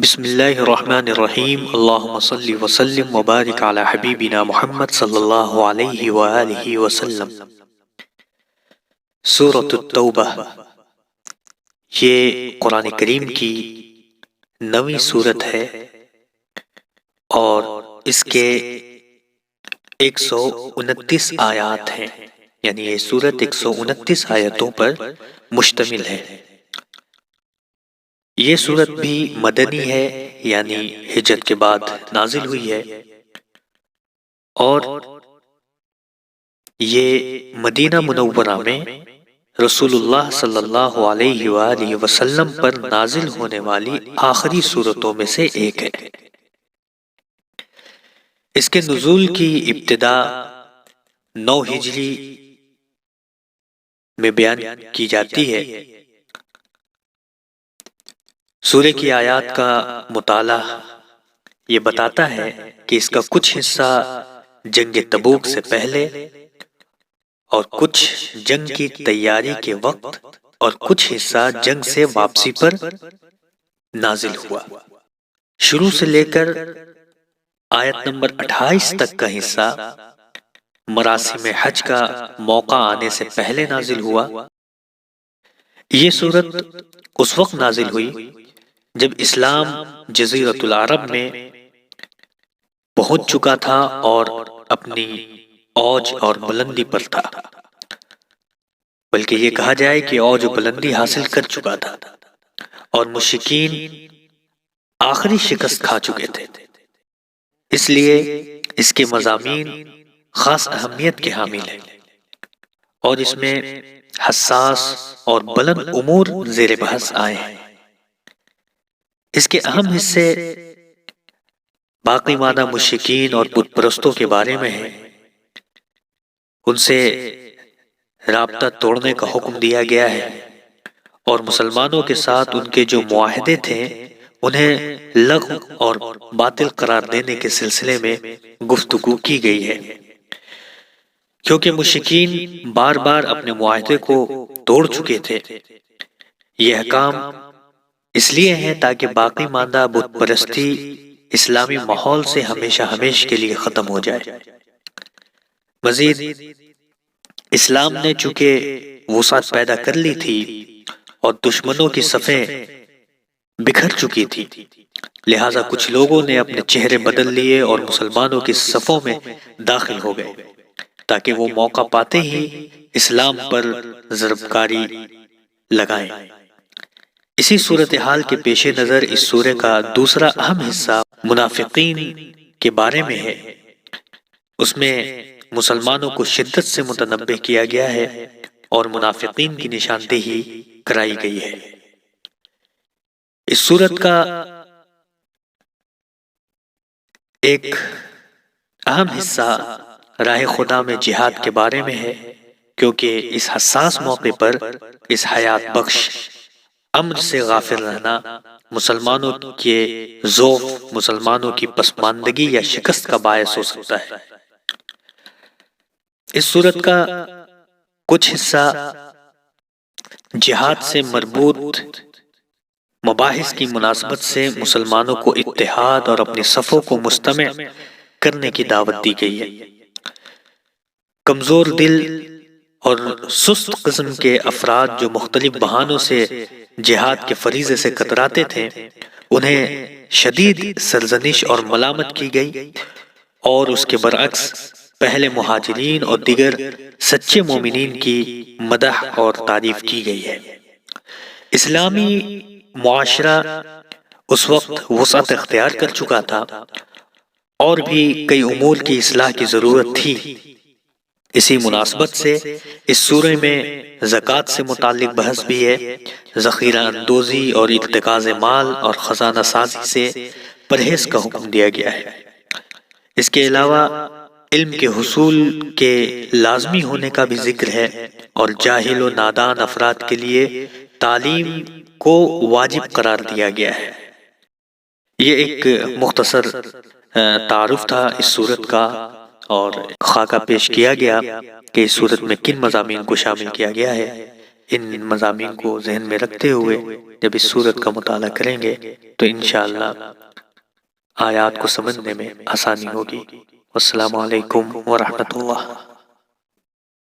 بسم اللہ الرحمن الرحیم، اللہم صلی وسلم وبارک علی حبیبنا محمد صلی اللہ علیہ وآلہ وسلم۔ سورۃ التوبہ، یہ قرآن کریم کی 9ویں سورت ہے اور اس کے 129 آیات ہیں، یعنی یہ سورت 129 آیتوں پر مشتمل ہے۔ یہ سورت بھی مدنی ہے، یعنی ہجرت کے بعد نازل ہوئی ہے، اور یہ مدینہ منورہ میں رسول اللہ صلی اللہ علیہ وآلہ وسلم پر نازل ہونے والی آخری سورتوں میں سے ایک ہے۔ اس کے نزول کی ابتدا 9 ہجری میں بیان کی جاتی ہے۔ سورہ کی آیات کا مطالعہ یہ بتاتا ہے کہ اس کا کچھ حصہ جنگ تبوک سے پہلے اور کچھ جنگ کی تیاری کے وقت اور کچھ حصہ جنگ سے واپسی پر نازل ہوا۔ شروع سے لے کر آیت نمبر 28 تک کا حصہ مراسم حج کا موقع آنے سے پہلے نازل ہوا۔ یہ سورت اس وقت نازل ہوئی جب اسلام جزیرۃ العرب میں پہنچ چکا تھا اور اپنی اوج اور بلندی پر تھا، بلکہ یہ کہا جائے کہ اوج و بلندی حاصل کر چکا تھا اور مشرکین آخری شکست کھا چکے تھے۔ اس لیے اس کے مضامین خاص اہمیت کے حامل ہیں اور اس میں حساس اور بلند امور زیر بحث آئے ہیں۔ اس کے اہم حصے باقی مانہ مشرکین اور بت پرستوں کے بارے میں ہیں۔ ان سے رابطہ توڑنے کا حکم دیا گیا ہے اور مسلمانوں کے ساتھ ان کے جو معاہدے تھے انہیں لغو اور باطل قرار دینے کے سلسلے میں گفتگو کی گئی ہے، کیونکہ مشرکین بار بار اپنے معاہدے کو توڑ چکے تھے۔ یہ احکام اس لیے ہیں تاکہ باقی ماندہ بت پرستی اسلامی ماحول سے ہمیشہ ہمیشہ کے لیے ختم ہو جائے۔ مزید اسلام نے چونکہ وسعت پیدا کر لی تھی اور دشمنوں کی صفیں بکھر چکی تھی، لہٰذا کچھ لوگوں نے اپنے چہرے بدل لیے اور مسلمانوں کی صفوں میں داخل ہو گئے تاکہ وہ موقع پاتے ہی اسلام پر ضربکاری لگائیں۔ اسی صورتحال کے پیش نظر اس سورہ کا دوسرا اہم حصہ منافقین کے بارے میں ہے۔ اس میں مسلمانوں کو شدت سے متنبہ کیا گیا ہے اور منافقین کی نشاندہی کرائی گئی ہے۔ اس سورت کا ایک اہم حصہ راہ خدا میں جہاد کے بارے میں ہے، کیونکہ اس حساس موقع پر اس حیات بخش امر سے غافل رہنا مسلمانوں کے ضعف، مسلمانوں کی پسماندگی یا شکست کا باعث ہو سکتا ہے۔ اس سورت کا کچھ حصہ جہاد سے مربوط مباحث کی مناسبت سے مسلمانوں کو اتحاد اور اپنی صفوں کو مجتمع کرنے کی دعوت دی گئی ہے۔ کمزور دل اور سست قسم کے افراد جو مختلف بہانوں سے جہاد کے فریضے سے کتراتے تھے، انہیں شدید سرزنش اور ملامت کی گئی، اور اس کے برعکس پہلے مہاجرین اور دیگر سچے مومنین کی مدح اور تعریف کی گئی ہے۔ اسلامی معاشرہ اس وقت وسعت اختیار کر چکا تھا اور بھی کئی امور کی اصلاح کی ضرورت تھی۔ اسی مناسبت سے اس سورہ میں زکوٰۃ سے متعلق بحث بھی ہے۔ ذخیرہ اندوزی اور اتخاذ مال اور خزانہ سازی سے پرہیز کا حکم دیا گیا ہے۔ اس کے علاوہ علم کے حصول کے لازمی ہونے کا بھی ذکر ہے اور جاہل و نادان افراد کے لیے تعلیم کو واجب قرار دیا گیا ہے۔ یہ ایک مختصر تعارف تھا اس سورت کا، اور خاکہ پیش کیا گیا کہ اس سورت میں کن مضامین کو شامل کیا گیا ہے۔ ان مضامین کو ذہن میں رکھتے ہوئے جب اس سورت کا مطالعہ کریں گے تو انشاءاللہ آیات کو سمجھنے میں آسانی ہوگی۔ والسلام علیکم ورحمۃ اللہ۔